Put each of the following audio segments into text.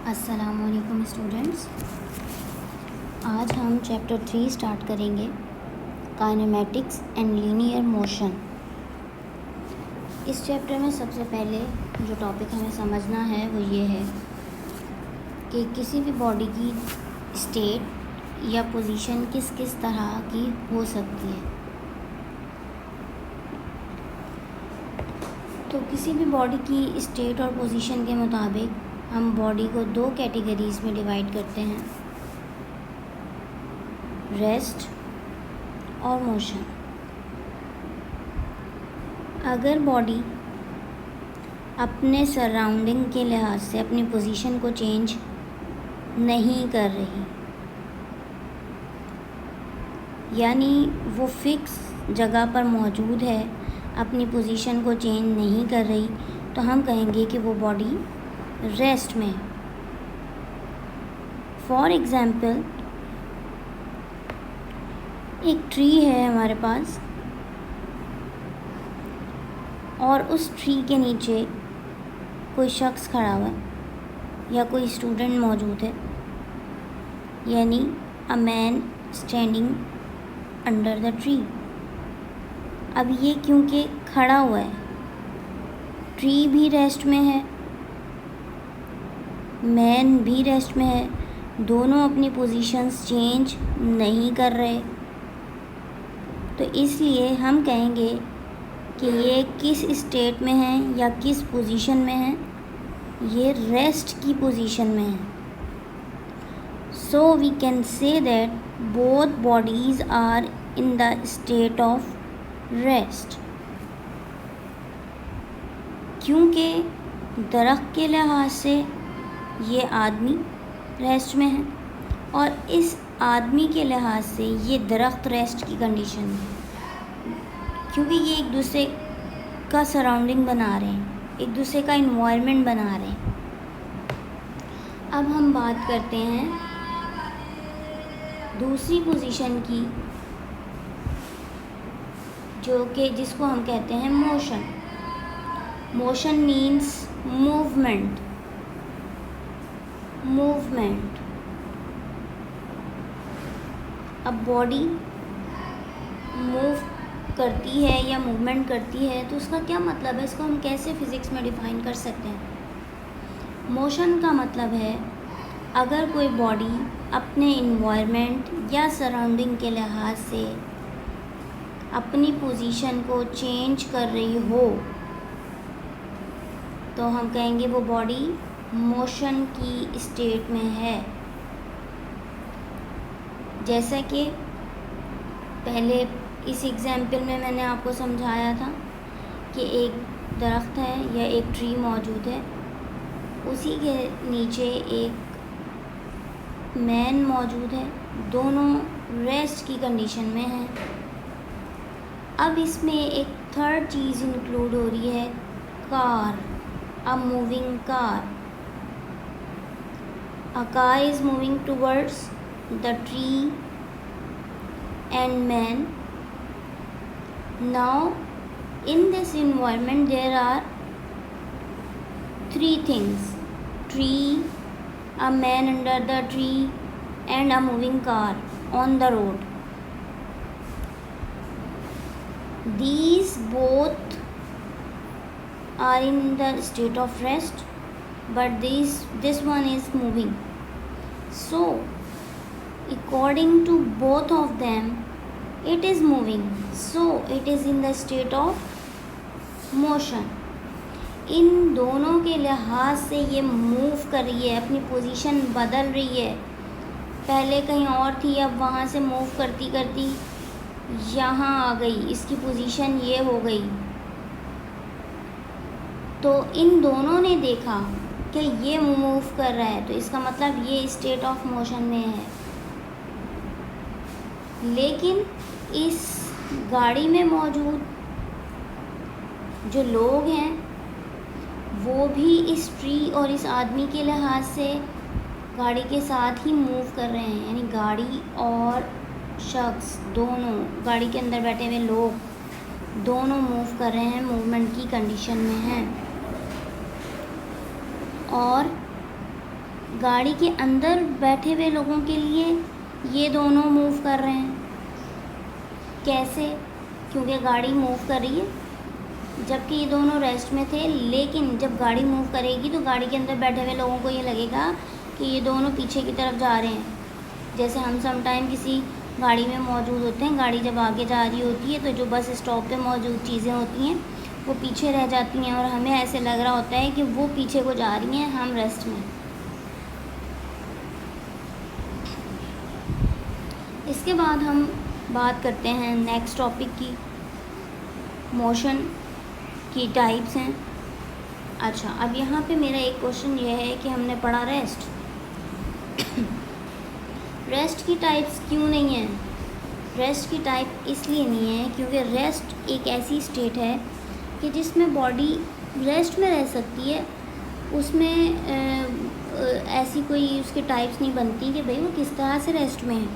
अस्सलामुअलैकुम स्टूडेंट्स। आज हम चैप्टर 3 स्टार्ट करेंगे, काइनेमैटिक्स एंड लीनियर मोशन। इस चैप्टर में सबसे पहले जो टॉपिक हमें समझना है वो ये है कि किसी भी बॉडी की स्टेट या पोजीशन किस किस तरह की हो सकती है। तो किसी भी बॉडी की स्टेट और पोजीशन के मुताबिक हम बॉडी को दो कैटेगरीज में डिवाइड करते हैं, रेस्ट और मोशन। अगर बॉडी अपने सराउंडिंग के लिहाज से अपनी पोजीशन को चेंज नहीं कर रही, यानी वो फिक्स जगह पर मौजूद है, अपनी पोजीशन को चेंज नहीं कर रही, तो हम कहेंगे कि वो बॉडी रेस्ट में। फॉर एग्ज़ाम्पल, एक ट्री है हमारे पास और उस ट्री के नीचे कोई शख्स खड़ा हुआ है या कोई स्टूडेंट मौजूद है, यानी a man standing under the tree. अब ये क्योंकि खड़ा हुआ है, ट्री भी रेस्ट में है, मैन भी रेस्ट में है, दोनों अपनी पोजीशंस चेंज नहीं कर रहे, तो इसलिए हम कहेंगे कि ये किस स्टेट में है या किस पोजीशन में है, ये रेस्ट की पोजीशन में है। So we can say that both bodies are in the state of rest. क्योंकि दरख्त के लिहाज से ये आदमी रेस्ट में है और इस आदमी के लिहाज से ये दरख्त रेस्ट की कंडीशन में है, क्योंकि ये एक दूसरे का सराउंडिंग बना रहे हैं, एक दूसरे का इन्वायरमेंट बना रहे हैं। अब हम बात करते हैं दूसरी पोजीशन की, जो कि जिसको हम कहते हैं मोशन। Motion means movement. अब बॉडी मूव करती है या मूवमेंट करती है तो उसका क्या मतलब है, इसको हम कैसे फिज़िक्स में डिफ़ाइन कर सकते हैं। मोशन का मतलब है अगर कोई बॉडी अपने इन्वायरमेंट या सराउंडिंग के लिहाज से अपनी पोजीशन को चेंज कर रही हो, तो हम कहेंगे वो बॉडी मोशन की स्टेट में है। जैसा कि पहले इस एग्ज़ाम्पल में मैंने आपको समझाया था कि एक दरख्त है या एक ट्री मौजूद है, उसी के नीचे एक मैन मौजूद है, दोनों रेस्ट की कंडीशन में हैं। अब इसमें एक थर्ड चीज़ इंक्लूड हो रही है, car, a moving car. A car is moving towards the tree and man. Now, in this environment, there are three things: tree, a man under the tree, and a moving car on the road. These both are in the state of rest, but this one is moving. So according to both of them, it is moving, so it is in the state of motion. इन दोनों के लिहाज से ये move कर रही है, अपनी position बदल रही है, पहले कहीं और थी, अब वहाँ से मूव करती करती यहाँ आ गई, इसकी पोजीशन ये हो गई। तो इन दोनों ने देखा कि ये मूव कर रहा है, तो इसका मतलब ये स्टेट ऑफ मोशन में है। लेकिन इस गाड़ी में मौजूद जो लोग हैं वो भी इस ट्री और इस आदमी के लिहाज से गाड़ी के साथ ही मूव कर रहे हैं, यानी गाड़ी और शख्स दोनों, गाड़ी के अंदर बैठे हुए लोग दोनों मूव कर रहे हैं, मूवमेंट की कंडीशन में हैं। और गाड़ी के अंदर बैठे हुए लोगों के लिए ये दोनों मूव कर रहे हैं। कैसे? क्योंकि गाड़ी मूव कर रही है, जबकि ये दोनों रेस्ट में थे। लेकिन जब गाड़ी मूव करेगी तो गाड़ी के अंदर बैठे हुए लोगों को ये लगेगा कि ये दोनों पीछे की तरफ जा रहे हैं। जैसे हम समटाइम किसी गाड़ी में मौजूद होते हैं, गाड़ी जब आगे जा रही होती है तो जो बस स्टॉप पे मौजूद चीज़ें होती हैं वो पीछे रह जाती हैं और हमें ऐसे लग रहा होता है कि वो पीछे को जा रही हैं, हम रेस्ट में। इसके बाद हम बात करते हैं नेक्स्ट टॉपिक की। मोशन की टाइप्स हैं। अच्छा, अब यहाँ पे मेरा एक क्वेश्चन ये है कि हमने पढ़ा रेस्ट। रेस्ट की टाइप्स क्यों नहीं है? रेस्ट की टाइप इसलिए नहीं है क्योंकि रेस्ट एक ऐसी स्टेट है कि जिसमें बॉडी रेस्ट में रह सकती है। उसमें ऐसी कोई उसकी टाइप्स नहीं बनती कि भाई वो किस तरह से रेस्ट में है।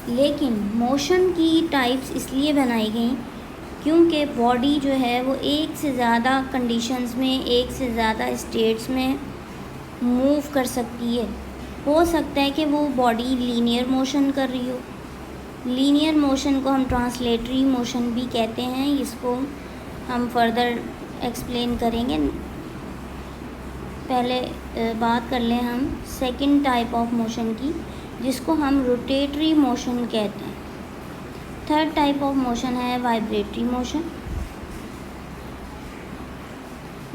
लेकिन मोशन की टाइप्स इसलिए बनाई गई क्योंकि बॉडी जो है वो एक से ज़्यादा कंडीशंस में, एक से ज़्यादा स्टेट्स में मूव कर सकती है। हो सकता है कि वो बॉडी लीनियर मोशन कर रही हो। लीनियर मोशन को हम ट्रांसलेटरी मोशन भी कहते हैं। इसको हम फर्दर एक्सप्लेन करेंगे। पहले बात कर लें हम सेकंड टाइप ऑफ मोशन की, जिसको हम रोटेटरी मोशन कहते हैं। थर्ड टाइप ऑफ मोशन है vibratory motion.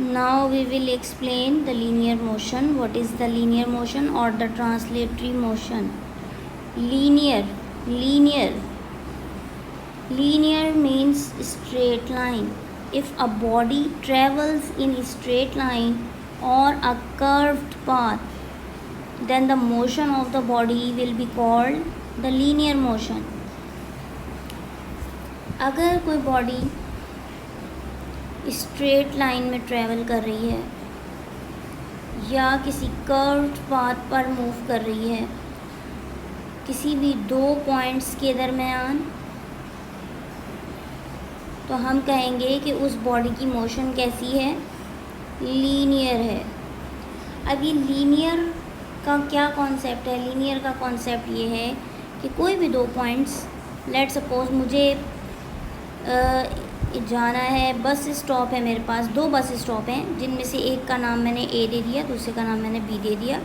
Now we will explain the linear motion. What is the linear motion or the translatory motion? Linear means straight line. If a body travels in a straight line or a curved path, then the motion of the body will be called the linear motion. अगर कोई body straight line में travel कर रही है या किसी curved path पर move कर रही है, किसी भी दो पॉइंट्स के दरमियान, तो हम कहेंगे कि उस बॉडी की मोशन कैसी है? लीनियर है। अब ये लीनियर का क्या कॉन्सेप्ट है? लीनियर का कॉन्सेप्ट ये है कि कोई भी दो पॉइंट्स, लेट सपोज मुझे जाना है, बस स्टॉप है मेरे पास, दो बस स्टॉप हैं जिनमें से एक का नाम मैंने ए दे दिया, दूसरे का नाम मैंने बी दे दिया।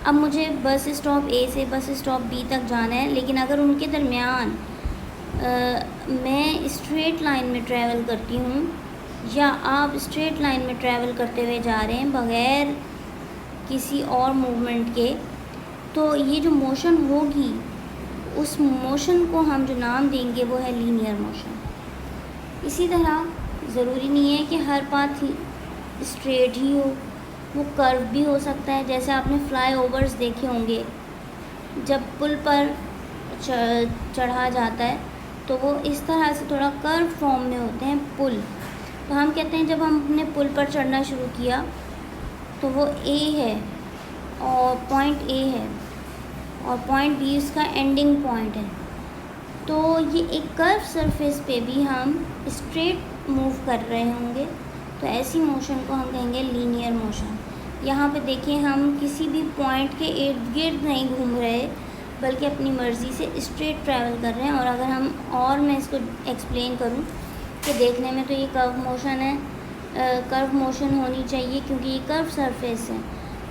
अब मुझे बस स्टॉप ए से बस स्टॉप बी तक जाना है, लेकिन अगर उनके दरमियान मैं स्ट्रेट लाइन में ट्रैवल करती हूँ या आप स्ट्रेट लाइन में ट्रैवल करते हुए जा रहे हैं बग़ैर किसी और मूवमेंट के, तो ये जो मोशन होगी उस मोशन को हम जो नाम देंगे वो है लीनियर मोशन। इसी तरह ज़रूरी नहीं है कि हर पाथ स्ट्रेट ही हो, वो कर्व भी हो सकता है। जैसे आपने फ्लाई ओवर्स देखे होंगे, जब पुल पर चढ़ा जाता है तो वो इस तरह से थोड़ा कर्व फॉर्म में होते हैं पुल। तो हम कहते हैं जब हमने पुल पर चढ़ना शुरू किया तो वो ए है और पॉइंट ए है और पॉइंट बी उसका एंडिंग पॉइंट है। तो ये एक कर्व सरफेस पे भी हम स्ट्रेट मूव कर रहे होंगे, तो ऐसी मोशन को हम कहेंगे लीनियर मोशन। यहाँ पे देखिए, हम किसी भी पॉइंट के इर्द गिर्द नहीं घूम रहे बल्कि अपनी मर्ज़ी से स्ट्रेट ट्रैवल कर रहे हैं। और अगर मैं इसको एक्सप्लेन करूँ कि देखने में तो ये कर्व मोशन है, कर्व मोशन होनी चाहिए क्योंकि ये कर्व सरफेस है।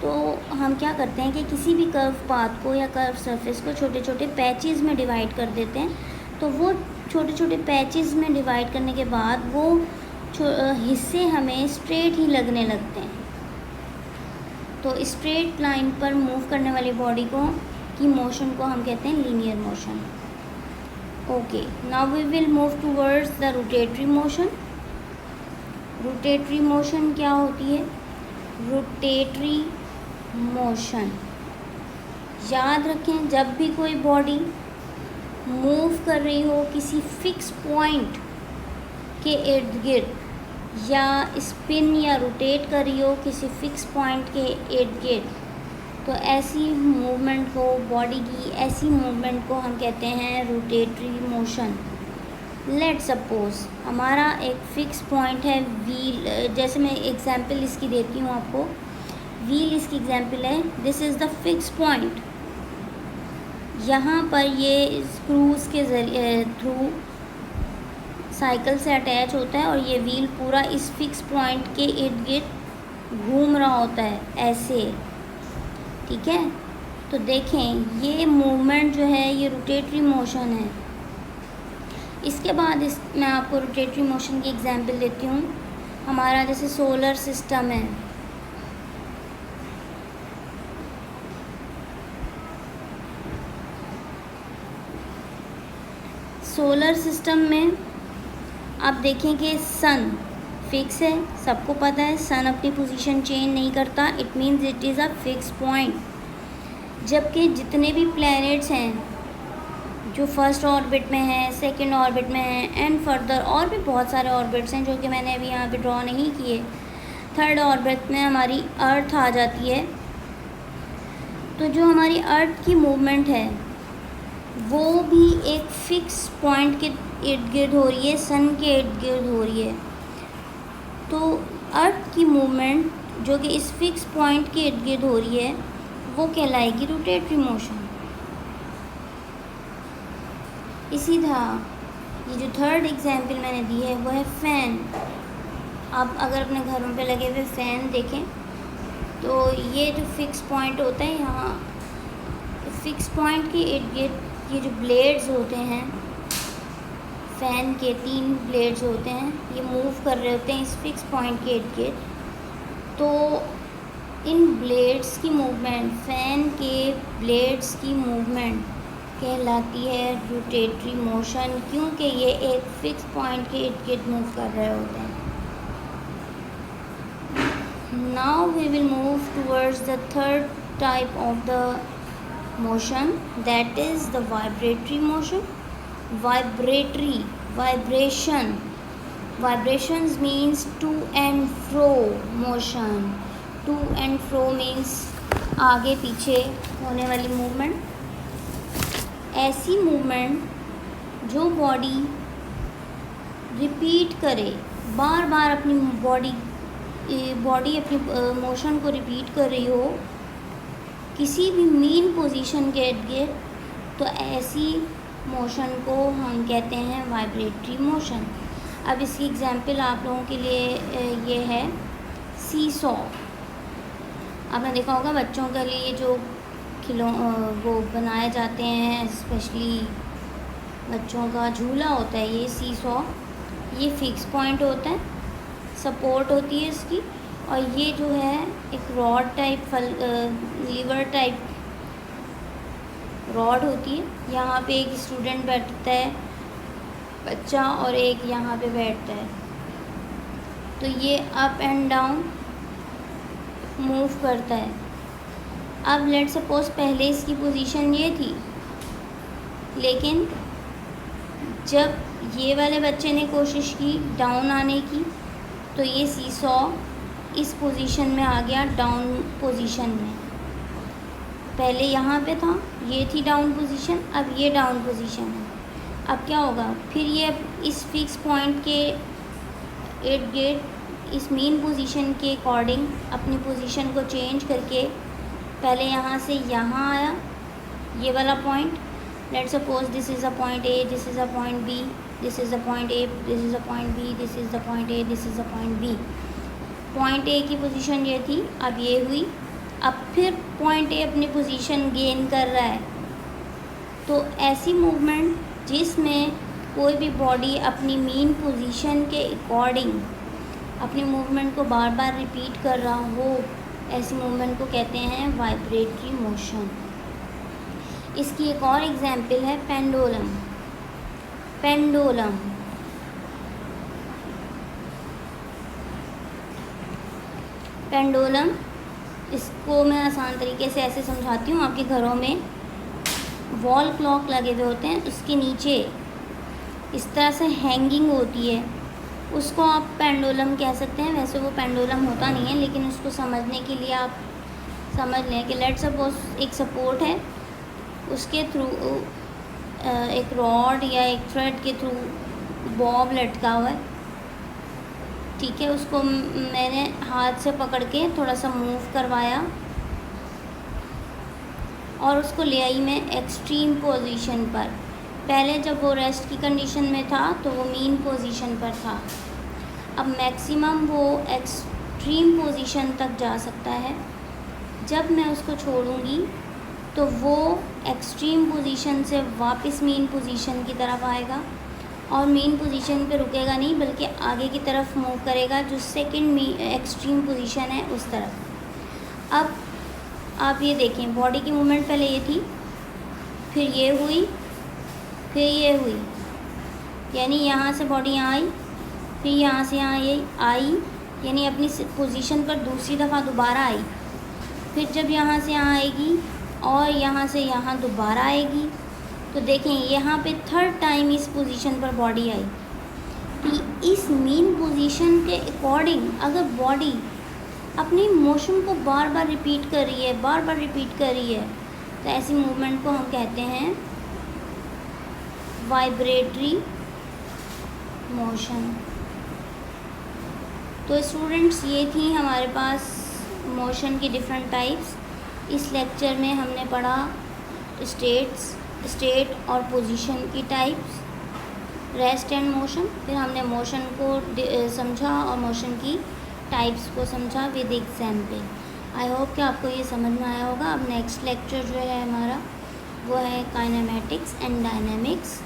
तो हम क्या करते हैं कि किसी भी कर्व पाथ को या कर्व सरफेस को छोटे छोटे पैचेस में डिवाइड कर देते हैं। तो वो छोटे छोटे पैचेस में डिवाइड करने के बाद वो हिस्से हमें स्ट्रेट ही लगने लगते हैं। तो स्ट्रेट लाइन पर मूव करने वाली बॉडी की मोशन को हम कहते हैं linear motion. Okay, now we will move towards the rotatory motion. Rotatory motion क्या होती है? रोटेटरी मोशन, याद रखें, जब भी कोई बॉडी मूव कर रही हो किसी फिक्स पॉइंट के इर्द गिर्द या स्पिन या रोटेट कर रही हो किसी फिक्स पॉइंट के इर्द गिर्द, तो ऐसी मूवमेंट को, बॉडी की ऐसी मूवमेंट को हम कहते हैं रोटेटरी मोशन। लेट सपोज हमारा एक फ़िक्स पॉइंट है व्हील, जैसे मैं एग्जांपल इसकी देती हूँ आपको। व्हील इसकी एग्जाम्पल है। This is the fix point. यहाँ पर ये स्क्रूज के जरिए थ्रू साइकिल से अटैच होता है और ये व्हील पूरा इस फिक्स पॉइंट के इर्द गिर्द घूम रहा होता है ऐसे, ठीक है। तो देखें ये मूवमेंट जो है ये रोटेटरी मोशन है। इसके बाद मैं आपको रोटेटरी मोशन की एग्जांपल देती हूँ। हमारा जैसे सोलर सिस्टम है, सोलर सिस्टम में आप देखें कि सन फिक्स है, सबको पता है सन अपनी पोजीशन चेंज नहीं करता, it means it is a fix point. जबकि जितने भी प्लैनेट्स हैं जो फर्स्ट ऑर्बिट में है, सेकंड ऑर्बिट में है एंड फर्दर और भी बहुत सारे ऑर्बिट्स हैं जो कि मैंने अभी यहाँ पे ड्रॉ नहीं किए। थर्ड ऑर्बिट में हमारी अर्थ आ जाती है। तो जो हमारी अर्थ की मूवमेंट है वो भी एक फिक्स पॉइंट के इर्द गिर्द हो रही है, सन के इर्द गिर्द हो रही है। तो अर्थ की मूवमेंट जो कि इस फिक्स पॉइंट के इर्द गिर्द हो रही है वो कहलाएगी रोटेटरी मोशन। इसी तरह ये जो थर्ड एग्जाम्पल मैंने दी है वो है फ़ैन। आप अगर अपने घरों पे लगे हुए फ़ैन देखें तो ये जो फिक्स पॉइंट होता है, यहाँ फिक्स पॉइंट के इर्द गिर्द ये जो ब्लेड्स होते हैं, फ़ैन के 3 ब्लेड्स होते हैं, ये मूव कर रहे होते हैं इस फिक्स पॉइंट के इर्द गिर्द। तो इन ब्लेड्स की मूवमेंट, फ़ैन के ब्लेड्स की मूवमेंट कहलाती है रोटेटरी मोशन, क्योंकि ये एक फिक्स पॉइंट के इर्द गिर्द मूव कर रहे होते हैं। Now we will move towards the third type of the motion, that is the vibratory motion. Vibrations means to and fro motion. To and fro means आगे पीछे होने वाली मूवमेंट। ऐसी मूवमेंट जो बॉडी रिपीट करे, बार बार अपनी बॉडी अपनी motion को रिपीट कर रही हो किसी भी मीन पोजीशन के इर्द गिर्द, तो ऐसी मोशन को हम कहते हैं वाइब्रेटरी मोशन। अब इसकी एग्जांपल आप लोगों के लिए ये है सी सॉ। आपने देखा होगा बच्चों के लिए जो वो बनाए जाते हैं, स्पेशली बच्चों का झूला होता है ये सी सॉ। ये फिक्स पॉइंट होता है, सपोर्ट होती है इसकी, और ये जो है एक rod type lever type rod होती है। यहाँ पे एक स्टूडेंट बैठता है बच्चा और एक यहाँ पे बैठता है, तो ये अप एंड डाउन मूव करता है। अब लेट्स सपोज पहले इसकी पोजीशन ये थी, लेकिन जब ये वाले बच्चे ने कोशिश की डाउन आने की तो ये सीसॉ इस पोजीशन में आ गया, डाउन पोजीशन में। पहले यहाँ पे था, ये थी डाउन पोजीशन, अब ये डाउन पोजीशन है। अब क्या होगा, फिर ये इस फिक्स पॉइंट के इर्द गिर्द इस मेन पोजीशन के अकॉर्डिंग अपनी पोजीशन को चेंज करके पहले यहाँ से यहाँ आया, ये वाला point. Let's suppose this is a point A, this is a point B, this is a point A, this is a point B, this is a point A, this is a point B. Point A की position ये थी, अब ये हुई। अब फिर point A अपनी position gain कर रहा है। तो ऐसी मूवमेंट जिसमें कोई भी बॉडी अपनी मेन पोजीशन के अकॉर्डिंग अपनी मूवमेंट को बार बार रिपीट कर रहा हो, ऐसी मूवमेंट को कहते हैं वाइब्रेटरी मोशन। इसकी एक और एग्जाम्पल है पेंडुलम। पेंडुलम इसको मैं आसान तरीके से ऐसे समझाती हूँ। आपके घरों में वॉल क्लॉक लगे हुए होते हैं, उसके नीचे इस तरह से हैंगिंग होती है, उसको आप पेंडुलम कह सकते हैं। वैसे वो पेंडुलम होता नहीं है, लेकिन उसको समझने के लिए आप समझ लें कि लेट्स सपोज एक सपोर्ट है, उसके थ्रू एक रॉड या एक थ्रेड के थ्रू बॉब लटका हुआ है। ठीक है, उसको मैंने हाथ से पकड़ के थोड़ा सा मूव करवाया और उसको ले आई मैं एक्सट्रीम पोजीशन पर। पहले जब वो रेस्ट की कंडीशन में था तो वो मीन पोजीशन पर था, अब मैक्सिमम वो एक्सट्रीम पोजीशन तक जा सकता है। जब मैं उसको छोड़ूंगी तो वो एक्सट्रीम पोजीशन से वापस मीन पोजीशन की तरफ आएगा और मीन पोजीशन पे रुकेगा नहीं, बल्कि आगे की तरफ मूव करेगा, जो सेकंड एक्सट्रीम पोजीशन है उस तरफ। अब आप ये देखें, बॉडी की मूवमेंट पहले ये थी, फिर ये हुई, फिर ये हुई, यानी यहाँ से बॉडी यहाँ आई, फिर यहाँ से यहाँ ये आई, यानी अपनी पोजीशन पर दूसरी दफ़ा दोबारा आई, फिर जब यहाँ से यहाँ आएगी और यहाँ से यहाँ दोबारा आएगी। तो देखें यहाँ पे थर्ड टाइम इस पोजीशन पर बॉडी आई। तो इस मीन पोजीशन के अकॉर्डिंग अगर बॉडी अपनी मोशन को बार बार रिपीट कर रही है, बार बार रिपीट कर रही है, तो ऐसी मूवमेंट को हम कहते हैं वाइब्रेटरी मोशन। तो स्टूडेंट्स, ये थी हमारे पास मोशन की डिफरेंट टाइप्स। इस लेक्चर में हमने पढ़ा स्टेट और पोजीशन की टाइप्स, रेस्ट एंड मोशन। फिर हमने मोशन को समझा और मोशन की टाइप्स को समझा विद एग्जाम्पल। आई होप कि आपको ये समझ में आया होगा। अब नेक्स्ट लेक्चर जो है हमारा वो है काइनेमेटिक्स एंड डायनेमिक्स।